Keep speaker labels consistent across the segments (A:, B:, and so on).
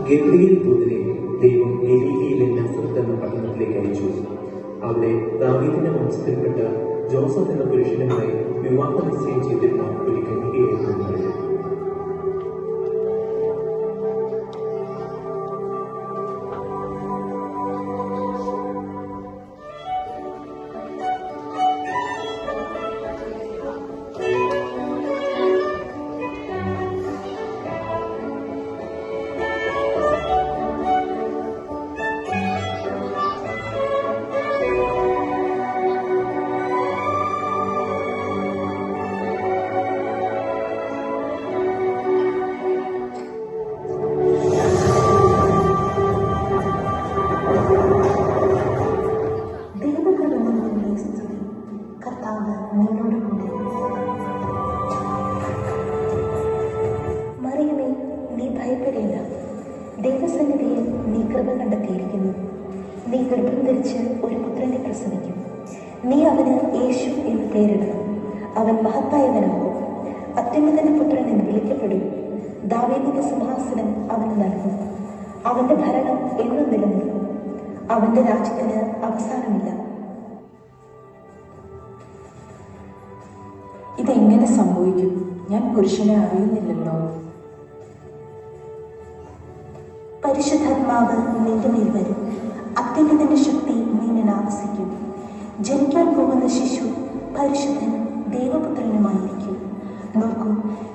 A: Gabriel ദൂതനെ ദൈവം ഗലീലയിലെ നസറത്ത് എന്ന പട്ടണത്തിലേക്ക് അയച്ചു. അവിടെ ദാവീദിന്റെ വംശത്തിൽപ്പെട്ട ജോസഫ് എന്ന പുരുഷനുമായി വിവാഹ നിശ്ചയം ചെയ്തിരുന്ന ഒരു കന്യകയായിരുന്നു.
B: മറിയമേ, നീ ഭയപ്പെടേണ്ട. ദൈവസന്നിധിയിൽ നീ കൃപ കണ്ടെത്തിയിരിക്കുന്നു. നീ ഗർഭം ധരിച്ച് ഒരു പുത്രനെ പ്രസവിക്കും. നീ അവന് യേശു എന്ന് പേരിടണം. അവൻ മഹത്തായവനാകും. അത്യുന്നതന്റെ പുത്രൻ എന്ന് വിളിക്കപ്പെടും. ദാവീദിന്റെ സിംഹാസനം അവന് നൽകും. അവന്റെ ഭരണം എന്നും നിലനിൽക്കും. അവന്റെ രാജ്യത്തിന് അവസാനമില്ല.
C: ഇതെങ്ങനെ സംഭവിക്കും? ഞാൻ പുരുഷനെ അറിയുന്നില്ലല്ലോ.
B: പരിശുദ്ധാത്മാവ് നിന്റെ മേൽ വരും. അത്യുന്നതന്റെ ശക്തി നിന്നെ ആവസിക്കും. ജനിക്കാൻ പോകുന്ന ശിശു പരിശുദ്ധൻ ദൈവപുത്രനുമായിരിക്കും. നോക്കൂ,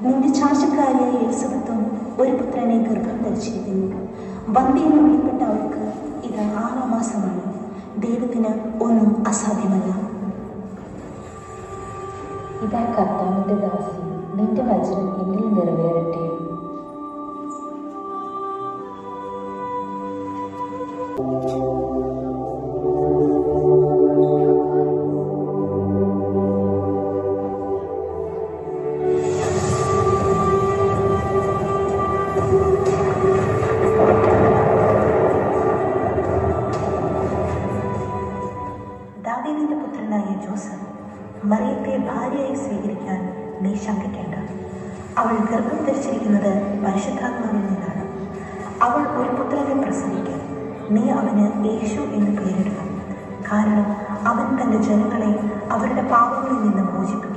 B: നിന്റെ ചാർച്ചക്കാരിയായ എലിസബത്തും ഒരു പുത്രനെ ഗർഭം ധരിച്ചിരിക്കുന്നു. വന്ധ്യയെന്ന് വിളിപ്പെട്ട അവൾക്ക് ഇത് 6-ാം മാസമാണ്. ദൈവത്തിന് ഒന്നും അസാധ്യമല്ല.
C: ഇതാ കർത്താവിന്റെ ദാസി, നിന്റെ വചനം എന്നിൽ നിറവേറട്ടെ.
B: ദാവീദിന്റെ പുത്രനായ ജോസഫ് മറിയത്തെ ഭാര്യയായി സ്വീകരിക്കാൻ നീ ശങ്കിക്കേണ്ട. അവൾ ഗർഭം ധരിച്ചിരിക്കുന്നത് പരിശുദ്ധാത്മാവിൽ നിന്നാണ്. അവൾ ഒരു പുത്രനെ പ്രസവിക്കും. നീ അവന് യേശു എന്ന് പേരിടണം. കാരണം അവൻ തന്റെ ജനങ്ങളെ അവരുടെ പാപങ്ങളിൽ നിന്ന് മോചിപ്പിക്കും.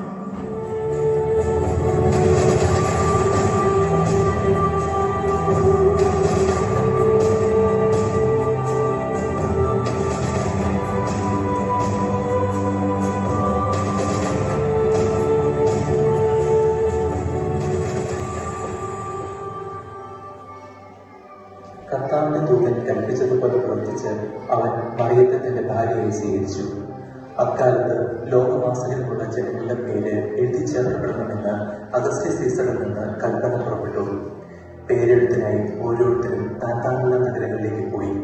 A: കർത്താവിന്റെ ദൂതൻ കൽപ്പിച്ചതുപോലെ പ്രവർത്തിച്ച് അവൻ മറിയത്തെ തന്റെ ഭാര്യയായി സ്വീകരിച്ചു. അക്കാലത്ത് ലോകവാസികളുള്ള ജനങ്ങളുടെ പേര് എഴുതി ചേർക്കപ്പെടണമെന്ന് അഗസ്റ്റ്യസ് സീസറിൽ നിന്ന് കൽപ്പന പുറപ്പെട്ടു. പേരെഴുത്തിനായി ഓരോരുത്തരും താങ്കളുടെ നഗരങ്ങളിലേക്ക് പോയി.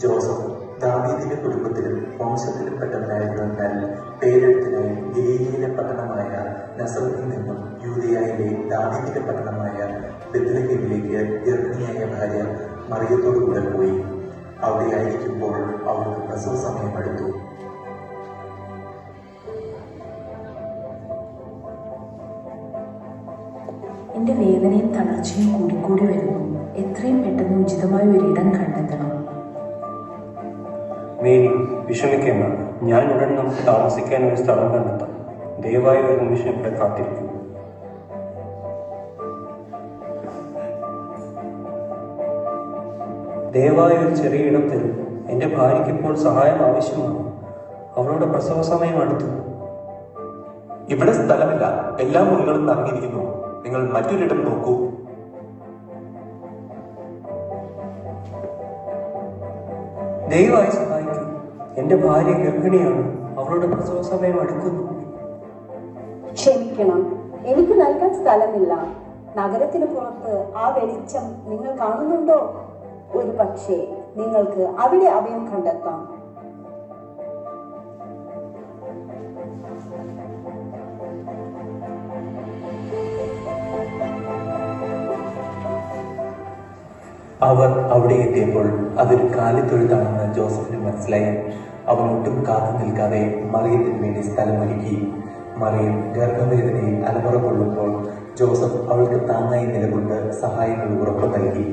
A: ജോസഫ് ദാവീദിന്റെ കുടുംബത്തിലും വംശത്തിലും പെട്ടവനായിരുന്നതിനാൽ പേരെഴുത്തിനായി ഗലീലയിലെ പട്ടണമായ നസറത്തിൽ നിന്നും യൂദയായിലെ ദാവീദിന്റെ പട്ടണമായ ബെത്ലഹേമിലേക്ക് ഗർഭിണിയായ ഭാര്യ മറിയത്തോടുകൂടെ പോയി. അവിടെയായിരിക്കുമ്പോൾ അവൾക്ക് പ്രസവ സമയം അടുത്തു.
C: എന്റെ വേദനയും തളർച്ചയും കൂടിക്കൂടി വരുന്നു. എത്രയും പെട്ടെന്ന് ഉചിതമായ ഒരിടം കണ്ടെത്തണം.
D: മേരി, വിഷമിക്കേണ്ട. ഞാൻ ഉടൻ നമുക്ക് താമസിക്കാൻ ഒരു സ്ഥലം കണ്ടെത്താം. ദയവായി ഒരു നിമിഷം ഇവിടെ കാത്തിരിക്കൂ. ദയവായി ഒരു ചെറിയ ഇടം തരൂ. എന്റെ ഭാര്യയ്ക്ക് ഇപ്പോൾ സഹായം ആവശ്യമാണ്. അവളുടെ പ്രസവ സമയം അടുത്തു.
E: ഇവിടെ സ്ഥലമില്ല. എല്ലാ മുറികളും നിറഞ്ഞിരിക്കുന്നു. നിങ്ങൾ മറ്റൊരിടം നോക്കൂ.
D: ദയവായി സഹായിക്കൂ. എന്റെ ഭാര്യ ഗർഭിണിയാണ്. അവളുടെ പ്രസവ സമയം അടുക്കുന്നു.
F: ക്ഷമിക്കണം, എനിക്ക് നൽകാൻ സ്ഥലമില്ല. നഗരത്തിന് പുറത്ത് ആ വെളിച്ചം നിങ്ങൾ കാണുന്നുണ്ടോ? ഒരു പക്ഷേ നിങ്ങൾക്ക് അവിടെ അഭയം കണ്ടെത്താം.
A: അവർ അവിടെ എത്തിയപ്പോൾ അതൊരു കാലിത്തൊഴുത്താണെന്ന് ജോസഫിന് മനസ്സിലായി. അവൻ ഒട്ടും കാത്തു നിൽക്കാതെ മറിയത്തിന് വേണ്ടി സ്ഥലമൊരുക്കി. മറിയം ഗർഭവേദനയിൽ അലമുറ കൊള്ളുമ്പോൾ ജോസഫ് അവൾക്ക് താങ്ങായി നിലകൊണ്ട് സഹായങ്ങൾ ഉറപ്പു നൽകി.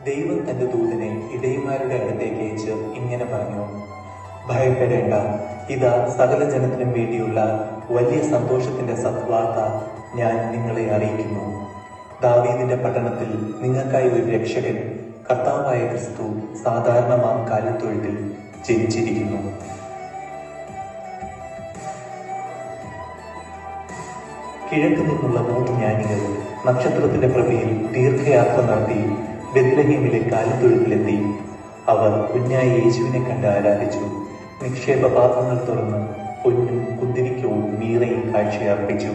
E: ദൈവം തന്റെ ദൂതനെ ഇടയന്മാരുടെ അടുത്തേക്ക് അയച്ച് ഇങ്ങനെ പറഞ്ഞു, ഭയപ്പെടേണ്ട, ഇതാ സകല ജനത്തിനും വേണ്ടിയുള്ള വലിയ സന്തോഷത്തിന്റെ സദ്വാർത്ത ഞാൻ നിങ്ങളെ അറിയിക്കുന്നു. ദാവീദിന്റെ പട്ടണത്തിൽ നിങ്ങൾക്കായി ഒരു രക്ഷകൻ, കർത്താവായ ക്രിസ്തു സാധാരണമാം കാലിത്തൊഴുത്തിൽ ജനിച്ചിരിക്കുന്നു. കിഴക്ക് നിന്നുള്ള 3 ജ്ഞാനികൾ നക്ഷത്രത്തിന്റെ പ്രഭയിൽ ദീർഘയാത്ര നടത്തി ബെത്ലഹേമിലെ കാലിത്തൊഴുത്തിലെത്തി. അവർ കുഞ്ഞായ യേശുവിനെ കണ്ട് ആരാധിച്ചു. നിക്ഷേപ പാത്രങ്ങൾ തുറന്ന് പൊന്നും കുന്തിരിക്കവും മീറയും കാഴ്ചയർപ്പിച്ചു.